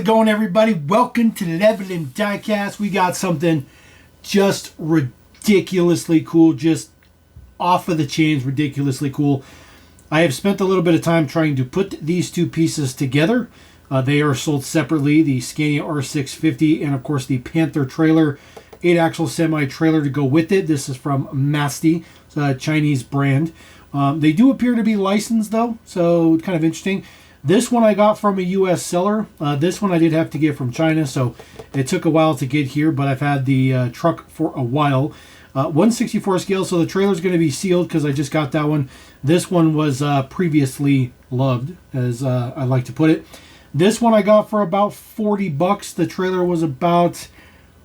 it going, everybody? Welcome to the Evident Diecast. We got something just ridiculously cool, just off of the chains, ridiculously cool. I have spent a little bit of time trying to put these two pieces together. They are sold separately, the Scania R650 and of course the Panther trailer, 8-axle semi-trailer to go with it. This is from MASSDI, it's a Chinese brand. They do appear to be licensed though, so kind of interesting. This one I got from a US seller. This one I did have to get from China, so it took a while to get here, but I've had the truck for a while. 1/64 scale, so the trailer's going to be sealed because I just got that one. This one was previously lugged, as I like to put it. This one I got for about 40 bucks. The trailer was about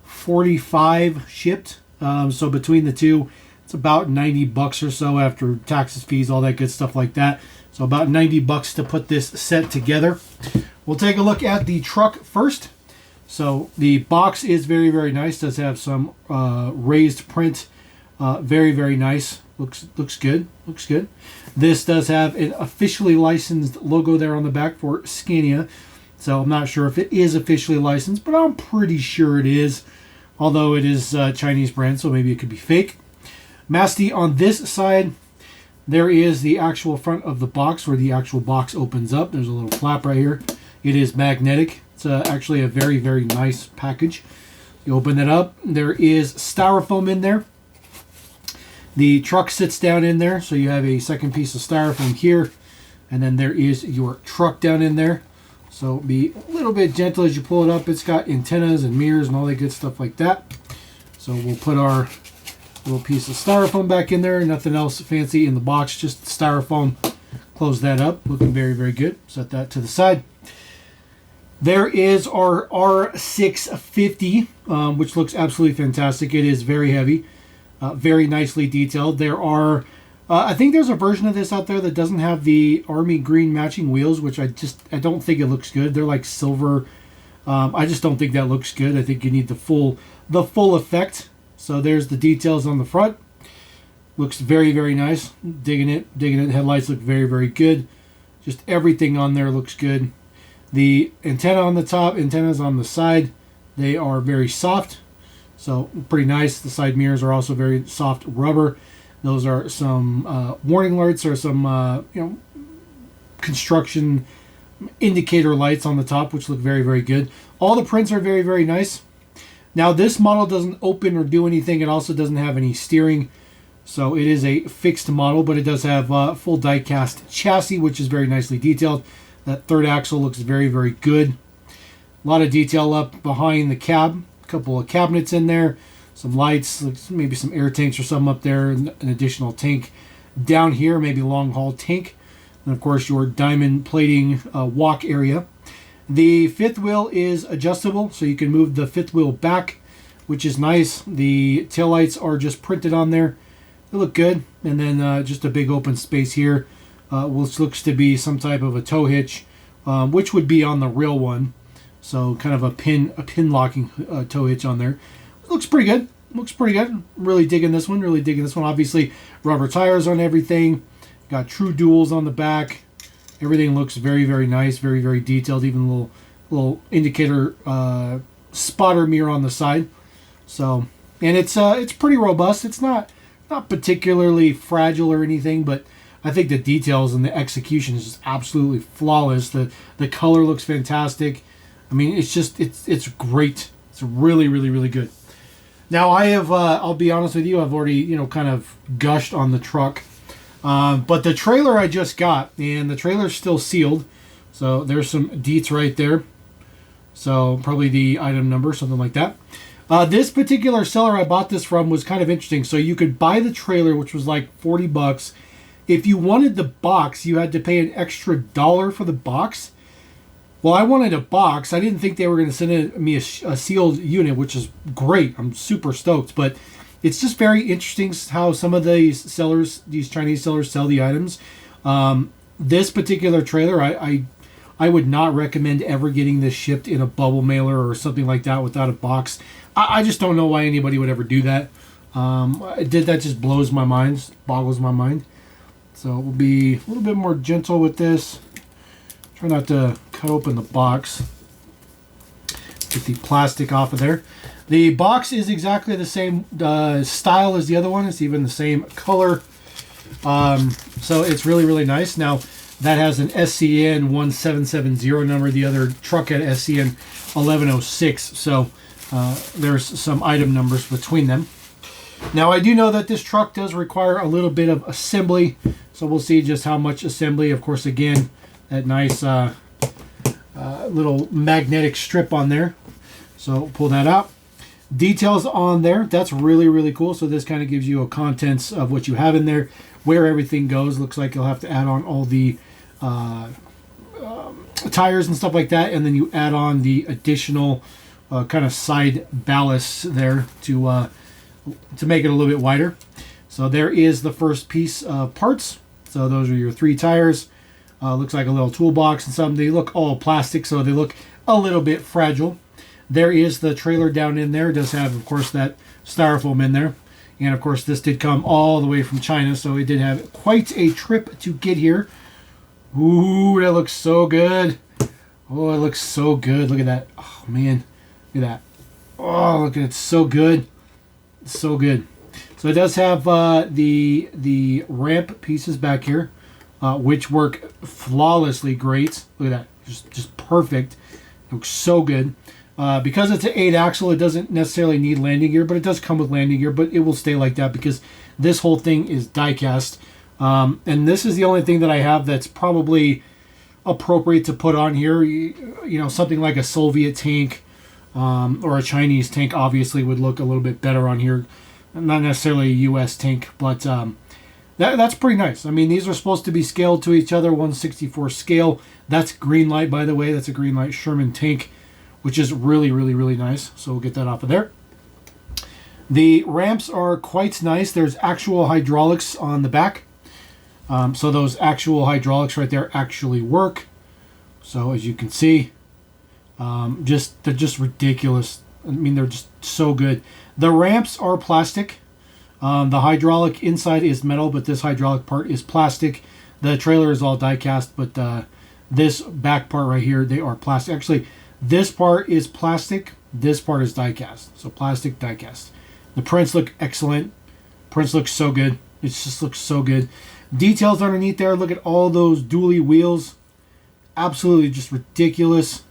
45 shipped. So between the two, it's about 90 bucks or so after taxes, fees, all that good stuff like that. So about 90 bucks to put this set together. We'll take a look at the truck first. So the box is very, very nice. Does have some raised print. Very, very nice. Looks good. Looks good. This does have an officially licensed logo there on the back for Scania. So I'm not sure if it is officially licensed, but I'm pretty sure it is. Although it is a Chinese brand, so maybe it could be fake. MASSDI on this side. There is the actual front of the box where the actual box opens up. There's a little flap right here. It is magnetic. It's actually a very, very nice package. You open it up. There is styrofoam in there. The truck sits down in there, so you have a second piece of styrofoam here. And then there is your truck down in there. So be a little bit gentle as you pull it up. It's got antennas and mirrors and all that good stuff like that. So we'll put our little piece of styrofoam back in there. Nothing else fancy in the box, just styrofoam. Close that up. Looking very, very good. Set that to the side. There is our R650, which looks absolutely fantastic. It is very heavy, very nicely detailed. There are, I think there's a version of this out there that doesn't have the army green matching wheels, which I don't think it looks good. They're like silver. I just don't think that looks good. I think you need the full effect. So there's the details on the front. Looks very, very nice. Digging it. Headlights look very, very good. Just everything on there looks good. The antenna on the top, antennas on the side, they are very soft. So pretty nice. The side mirrors are also very soft rubber. Those are some warning lights or some construction indicator lights on the top, which look very, very good. All the prints are very, very nice. Now this model doesn't open or do anything. It also doesn't have any steering. So it is a fixed model, but it does have full die-cast chassis, which is very nicely detailed. That third axle looks very, very good. A lot of detail up behind the cab. A couple of cabinets in there. Some lights, maybe some air tanks or something up there. An additional tank down here, maybe a long haul tank. And of course your diamond plating walk area. The fifth wheel is adjustable, so you can move the fifth wheel back, which is nice. The taillights are just printed on there. They look good. And then just a big open space here, which looks to be some type of a tow hitch, which would be on the real one. So kind of a pin locking tow hitch on there. Looks pretty good. Looks pretty good. Really digging this one. Really digging this one. Obviously, rubber tires on everything. Got true duals on the back. Everything looks very, very nice. Very, very detailed. Even a little indicator spotter mirror on the side. So, and it's pretty robust. It's not particularly fragile or anything, but I think the details and the execution is just absolutely flawless. The color looks fantastic. I mean, it's great. It's really, really, really good. Now I have, I'll be honest with you, I've already, kind of gushed on the truck. But the trailer I just got, and the trailer's still sealed. So there's some deets right there. So probably the item number, something like that. This particular seller I bought this from was kind of interesting. So you could buy the trailer, which was like 40 bucks. If you wanted the box, you had to pay an extra $1 for the box. Well, I wanted a box. I didn't think they were going to send me a sealed unit, which is great. I'm super stoked. But it's just very interesting how some of these sellers, these Chinese sellers, sell the items. This particular trailer, I would not recommend ever getting this shipped in a bubble mailer or something like that without a box. I just don't know why anybody would ever do that. That just blows my mind, boggles my mind. So we'll be a little bit more gentle with this. Try not to cut open the box. Get the plastic off of there. The box is exactly the same style as the other one. It's even the same color. So it's really, really nice. Now, that has an SCN 1770 number. The other truck had SCN 1106. So there's some item numbers between them. Now, I do know that this truck does require a little bit of assembly. So we'll see just how much assembly. Of course, again, that nice little magnetic strip on there. So pull that out. Details on there. That's really, really cool. So this kind of gives you a contents of what you have in there, where everything goes. Looks like you'll have to add on all the tires and stuff like that, and then you add on the additional kind of side ballast there to make it a little bit wider. So there is the first piece of parts. So those are your 3 tires. Looks like a little toolbox and something. They look all plastic, so they look a little bit fragile. There is the trailer down in there. It does have, of course, that styrofoam in there. And, of course, this did come all the way from China, so it did have quite a trip to get here. Ooh, that looks so good. Oh, it looks so good. Look at that. Oh, man. Look at that. Oh, look at it. So good. So good. So it does have the ramp pieces back here, which work flawlessly great. Look at that. Just perfect. It looks so good. Because it's an 8-axle, it doesn't necessarily need landing gear, but it does come with landing gear, but it will stay like that because this whole thing is die-cast. And this is the only thing that I have that's probably appropriate to put on here. You know, something like a Soviet tank or a Chinese tank obviously would look a little bit better on here. Not necessarily a U.S. tank, but that's pretty nice. I mean, these are supposed to be scaled to each other, 1/64 scale. That's green light, by the way. That's a green light Sherman tank, which is really, really, really nice. So we'll get that off of there. The ramps are quite nice. There's actual hydraulics on the back. So those actual hydraulics right there actually work. So as you can see, they're just ridiculous. I mean, they're just so good. The ramps are plastic. The hydraulic inside is metal, but this hydraulic part is plastic. The trailer is all die-cast, but this back part right here, they are plastic. Actually, this part is plastic. This part is die-cast. So plastic, die-cast. The prints look excellent. Prints look so good. It just looks so good. Details underneath there. Look at all those dually wheels. Absolutely just ridiculous.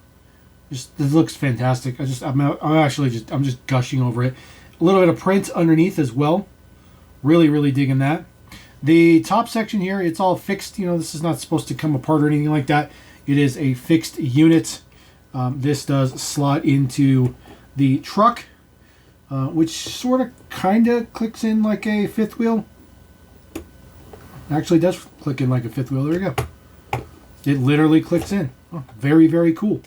It looks fantastic. I'm just gushing over it. A little bit of print underneath as well. Really, really digging that. The top section here, it's all fixed. You know, this is not supposed to come apart or anything like that. It is a fixed unit. This does slot into the truck, which sort of kind of clicks in like a fifth wheel. Actually does click in like a fifth wheel. There you go. It literally clicks in. Oh, very, very cool.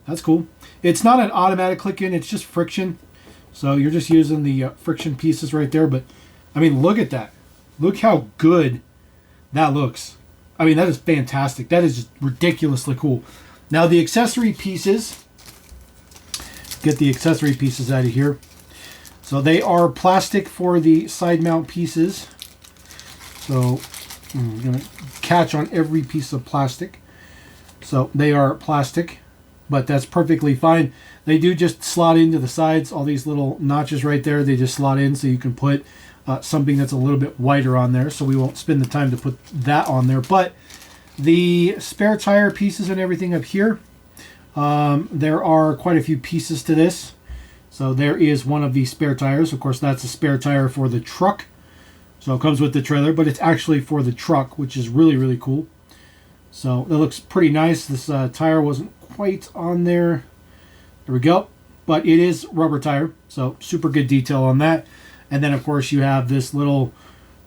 That's cool. It's not an automatic click in. It's just friction. So you're just using the friction pieces right there. But, I mean, look at that. Look how good that looks. I mean, that is fantastic. That is just ridiculously cool. Now, the accessory pieces. Get the accessory pieces out of here. So they are plastic for the side mount pieces. So I'm going to catch on every piece of plastic. So they are plastic, but that's perfectly fine. They do just slot into the sides. All these little notches right there, they just slot in so you can put something that's a little bit wider on there. So we won't spend the time to put that on there. But the spare tire pieces and everything up here, there are quite a few pieces to this. So there is one of the spare tires. Of course, that's a spare tire for the truck. So it comes with the trailer, but it's actually for the truck, which is really, really cool. So it looks pretty nice. This tire wasn't quite on there. There we go. But it is rubber tire, so super good detail on that. And then, of course, you have this little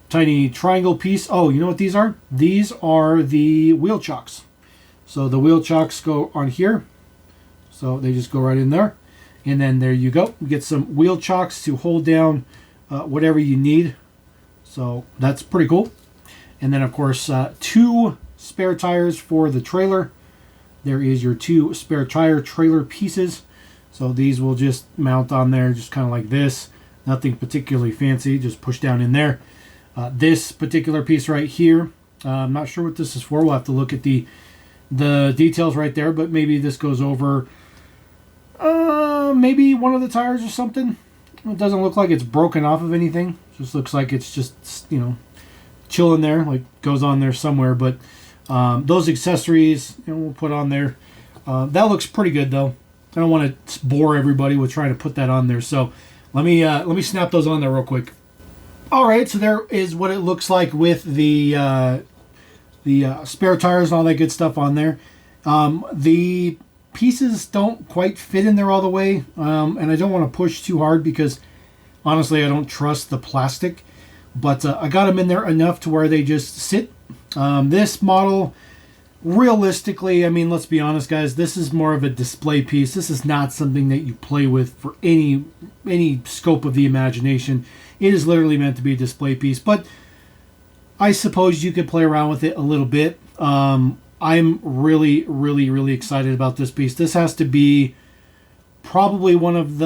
tiny triangle piece. Oh, you know what these are? These are the wheel chocks. So the wheel chocks go on here. So they just go right in there. And then there you go. You get some wheel chocks to hold down whatever you need. So that's pretty cool. And then, of course, 2 spare tires for the trailer. There is your 2 spare tire trailer pieces. So these will just mount on there just kind of like this. Nothing particularly fancy. Just push down in there. This particular piece right here, I'm not sure what this is for. We'll have to look at the details right there. But maybe this goes over Maybe one of the tires or something. It doesn't look like it's broken off of anything. Just looks like it's just, you know, chilling there, like goes on there somewhere. But those accessories, you know, we'll put on there. That looks pretty good though. I don't want to bore everybody with trying to put that on there. So let me snap those on there real quick. All right, so there is what it looks like with the spare tires and all that good stuff on there. The pieces don't quite fit in there all the way, and I don't want to push too hard because honestly I don't trust the plastic, but I got them in there enough to where they just sit. This model, realistically, I mean, let's be honest guys, this is more of a display piece. This is not something that you play with for any scope of the imagination. It is literally meant to be a display piece, but I suppose you could play around with it a little bit. I'm really excited about this piece. This has to be probably one of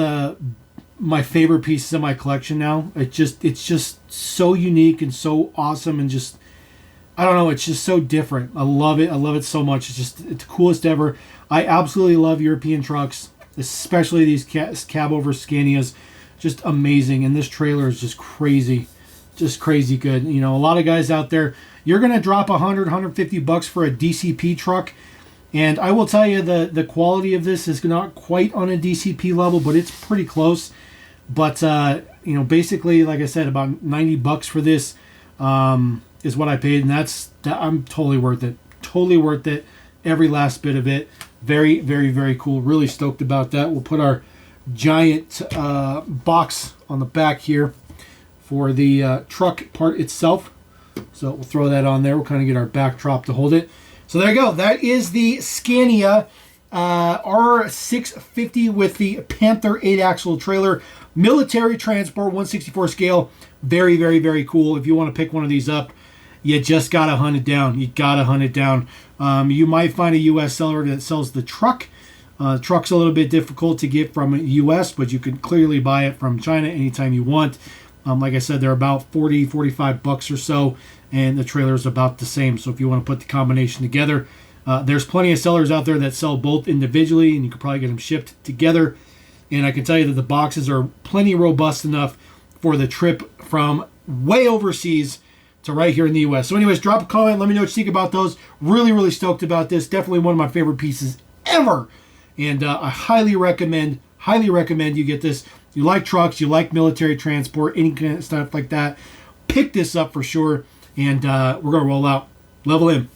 my favorite pieces in my collection now. It's just so unique and so awesome, and just, I don't know, it's just so different. I love it. I love it so much. It's the coolest ever. I absolutely love European trucks, especially these cab over Scanias. Just amazing. And this trailer is just crazy good. You know, a lot of guys out there, you're going to drop $100-150 for a DCP truck. And I will tell you, the quality of this is not quite on a DCP level, but it's pretty close. But, you know, basically, like I said, about $90 for this is what I paid. And I'm totally worth it. Totally worth it. Every last bit of it. Very cool. Really stoked about that. We'll put our giant box on the back here for the truck part itself. So we'll throw that on there. We'll kind of get our backdrop to hold it. So there you go. That is the Scania R650 with the Panther 8-axle trailer. Military transport, 1/64 scale. Very cool. If you want to pick one of these up, you just got to hunt it down. You got to hunt it down. You might find a U.S. seller that sells the truck. Truck's a little bit difficult to get from U.S., but you can clearly buy it from China anytime you want. Like I said, they're about $40-45 or so, and the trailer is about the same. So if you want to put the combination together, there's plenty of sellers out there that sell both individually, and you could probably get them shipped together. And I can tell you that the boxes are plenty robust enough for the trip from way overseas to right here in the U.S. So anyways, drop a comment. Let me know what you think about those. Really stoked about this. Definitely one of my favorite pieces ever. And I highly recommend you get this. You like trucks, you like military transport, any kind of stuff like that, pick this up for sure. And we're going to roll out. Level in.